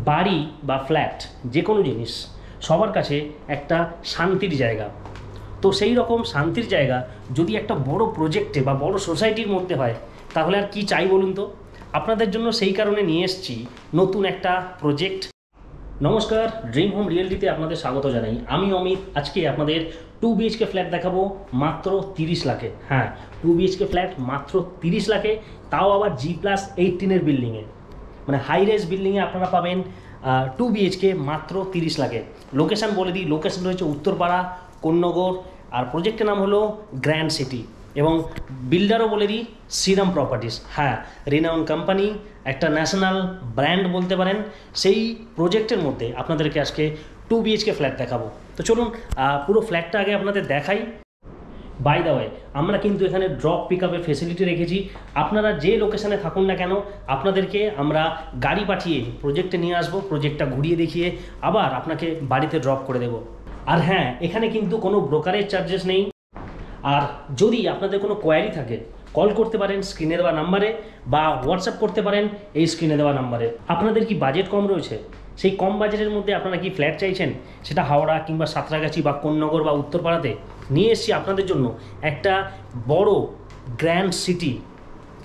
বাড়ি বা ফ্ল্যাট যে কোনো জিনিস সবার কাছে একটা শান্তির জায়গা। তো সেই রকম শান্তির জায়গা যদি একটা বড় প্রজেক্টে বা বড় সোসাইটির মধ্যে হয় তাহলে আর কি চাই বলুন তো। আপনাদের জন্য সেই কারণে নিয়ে এসেছি নতুন একটা প্রজেক্ট। নমস্কার, ড্রিম হোম রিয়েলিটিতে আপনাদের স্বাগত জানাই। আমি অমিত। আজকে আপনাদের 2 BHK ফ্ল্যাট দেখাবো মাত্র 30 লাখে। হ্যাঁ, 2 BHK ফ্ল্যাট মাত্র 30 লাখে, তাও আবার G+18 বিল্ডিংয়ে, মানে হাই রেজ বিল্ডিংয়ে আপনারা পাবেন 2 BHK মাত্র 30 লাখে। লোকেশান বলে দিই, লোকেশান রয়েছে উত্তরপাড়া, কোন্নগর, আর প্রজেক্টের নাম হলো গ্র্যান্ড সিটি, এবং বিল্ডারও বলে দিই শ্রীরাম প্রপার্টিস। হ্যাঁ, রিনাউন কোম্পানি, একটা ন্যাশনাল ব্র্যান্ড বলতে পারেন। সেই প্রজেক্টের মধ্যে আপনাদেরকে আজকে 2 BHK ফ্ল্যাট দেখাবো। তো চলুন পুরো ফ্ল্যাটটা আগে আপনাদের দেখাই। বাই দ্য ওয়ে, আমরা কিন্তু এখানে ড্রপ পিক আপের ফেসিলিটি রেখেছি। আপনারা যে লোকেশানে থাকুন না কেন, আপনাদেরকে আমরা গাড়ি পাঠিয়ে প্রজেক্টে নিয়ে আসবো, প্রজেক্টটা ঘুরিয়ে দেখিয়ে আবার আপনাকে বাড়িতে ড্রপ করে দেব। আর হ্যাঁ, এখানে কিন্তু কোনো ব্রোকারেজ চার্জেস নেই। আর যদি আপনাদের কোনো কোয়ারি থাকে, কল করতে পারেন স্ক্রিনে দেওয়া নাম্বারে, বা হোয়াটসঅ্যাপ করতে পারেন এই স্ক্রিনে দেওয়া নাম্বারে। আপনাদের কি বাজেট কম রয়েছে? সেই কম বাজেটের মধ্যে আপনারা কি ফ্ল্যাট চাইছেন, সেটা হাওড়া কিংবা সাঁতরাগাছি বা কোন্নগর বা উত্তরপাড়াতে, নিয়ে এসেছি আপনাদের জন্য একটা বড় গ্র্যান্ড সিটি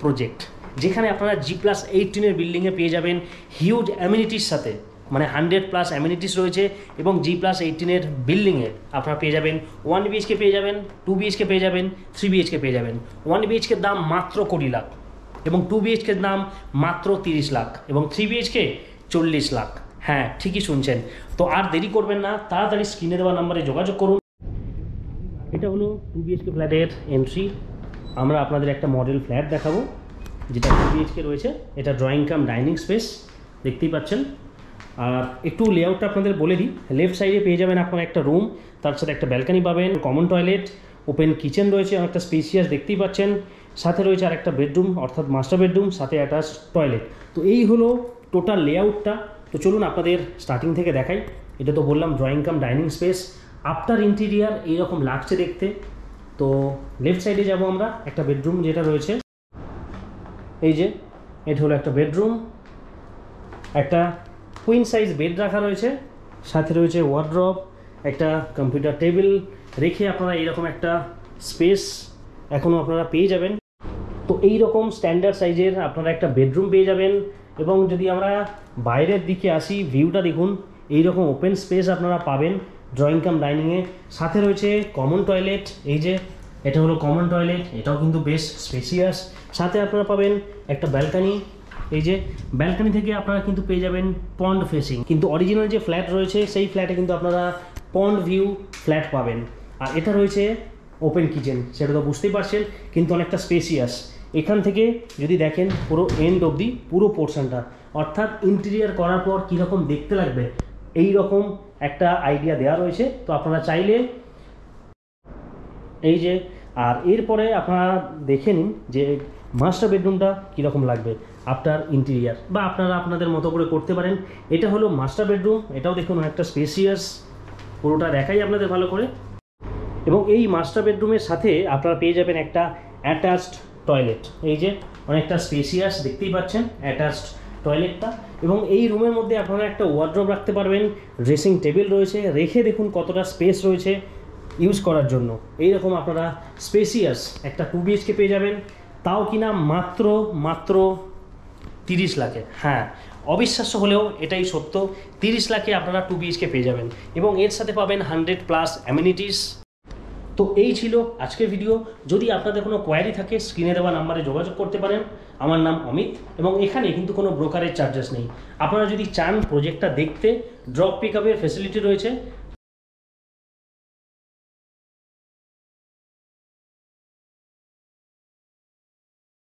প্রজেক্ট, যেখানে আপনারা G+18 বিল্ডিংয়ে পেয়ে যাবেন হিউজ অ্যামিনিটির সাথে, মানে 100+ অ্যামিনিটিস রয়েছে। এবং G+18 বিল্ডিংয়ে আপনারা পেয়ে যাবেন 1 BHK পেয়ে যাবেন, 2 BHK পেয়ে যাবেন, 3 BHK পেয়ে যাবেন। 1 BHKর দাম মাত্র 20 লাখ, এবং 2 BHKর দাম মাত্র 30 লাখ, এবং 3 BHK 40 লাখ। হ্যাঁ, ঠিকই শুনছেন। তো আর দেরি করবেন না, তাড়াতাড়ি স্ক্রিনে দেওয়া নাম্বারে যোগাযোগ করুন। এটা হলো 2 BHK ফ্ল্যাটের এন্ট্রি। আমরা আপনাদের একটা মডেল ফ্ল্যাট দেখাবো যেটা 2 BHK রয়েছে। এটা ড্রয়িং কাম ডাইনিং স্পেস দেখতেই পাচ্ছেন। আর একটু লেআউটটা আপনাদের বলে দিই। লেফট সাইডে পেয়ে যাবেন আপনারা একটা রুম, তার সাথে একটা ব্যালকানি পাবেন, কমন টয়লেট, ওপেন কিচেন রয়েছে, অনেকটা স্পেসিয়াস দেখতেই পাচ্ছেন। সাথে রয়েছে আর একটা বেডরুম, অর্থাৎ মাস্টার বেডরুম, সাথে অ্যাটাচ টয়লেট। তো এই হলো টোটাল লেআউটটা। তো চলুন আপনাদের স্টার্টিং থেকে দেখাই। এটা তো বললাম drawing cum dining space. After interior এইরকম লাগছে দেখতে। তো লেফট সাইডে যাব আমরা, একটা বেডরুম যেটা রয়েছে, এই যে এটা হলো একটা বেডরুম। একটা কুইন সাইজ বেড রাখা রয়েছে, সাথে রয়েছে ওয়ার্ড্রপ, একটা কম্পিউটার টেবিল রেখে আপনারা এইরকম একটা স্পেস এখনও আপনারা পেয়ে যাবেন। তো এই রকম স্ট্যান্ডার্ড সাইজের আপনারা একটা বেডরুম পেয়ে যাবেন। এবং যদি আমরা বাইরের দিকে আসি, ভিউটা দেখুন, এইরকম ওপেন স্পেস আপনারা পাবেন ড্রয়িং কাম ডাইনিংয়ে। সাথে রয়েছে কমন টয়লেট, এই যে এটা হলো কমন টয়লেট, এটাও কিন্তু বেশ স্পেসিয়াস। সাথে আপনারা পাবেন একটা ব্যালকানি, এই যে ব্যালকানি থেকে আপনারা কিন্তু পেয়ে যাবেন পন্ড ফেসিং। কিন্তু অরিজিনাল যে ফ্ল্যাট রয়েছে সেই ফ্ল্যাটে কিন্তু আপনারা পন্ড ভিউ ফ্ল্যাট পাবেন। আর এটা রয়েছে ওপেন কিচেন, সেটা তো বুঝতেই পারছেন, কিন্তু অনেকটা স্পেসিয়াস। এখান থেকে যদি দেখেন পুরো এন্ড অবধি পুরো পোর্শনটা, অর্থাৎ ইন্টেরিয়ার করার পর কীরকম দেখতে লাগবে এই রকম একটা আইডিয়া দেওয়া রয়েছে। তো আপনারা চাইলে এই যে, আর এরপরে আপনারা দেখে নিন যে মাস্টার বেডরুমটা কীরকম লাগবে আফটার ইন্টেরিয়ার, বা আপনারা আপনাদের মতো করে করতে পারেন। এটা হলো মাস্টার বেডরুম, এটাও দেখুন অনেকটা স্পেসিয়াস। পুরোটা দেখাই আপনাদের ভালো করে। এবং এই মাস্টার বেডরুমের সাথে আপনারা পেয়ে যাবেন একটা অ্যাটাচড টয়লেট, এই যে অনেকটা স্পেসিয়াস দেখতেই পাচ্ছেন অ্যাটাচড টয়লেটটা। এবং এই রুমের মধ্যে আপনারা একটা ওয়ার্ড্রপ রাখতে পারবেন, ড্রেসিং টেবিল রয়েছে, রেখে দেখুন কতটা স্পেস রয়েছে ইউজ করার জন্য। এইরকম আপনারা স্পেসিয়াস একটা 2 BHK পেয়ে যাবেন, তাও কিনা মাত্র 30 লাখে। হ্যাঁ, অবিশ্বাস্য হলেও এটাই সত্য, 30 লাখে আপনারা 2 BHK পেয়ে যাবেন, এবং এর সাথে পাবেন 100+ অ্যামিনিটিস। তো এই ছিল আজকের ভিডিও। যদি আপনাদের কোনো কোয়ারি থাকে স্ক্রিনে দেওয়া নাম্বারে যোগাযোগ করতে পারেন। আমার নাম অমিত, এবং এখানে কিন্তু কোনো ব্রোকারেজ চার্জেস নেই। আপনারা যদি চান প্রজেক্টটা দেখতে, ড্রপ পিক আপের ফেসিলিটি রয়েছে,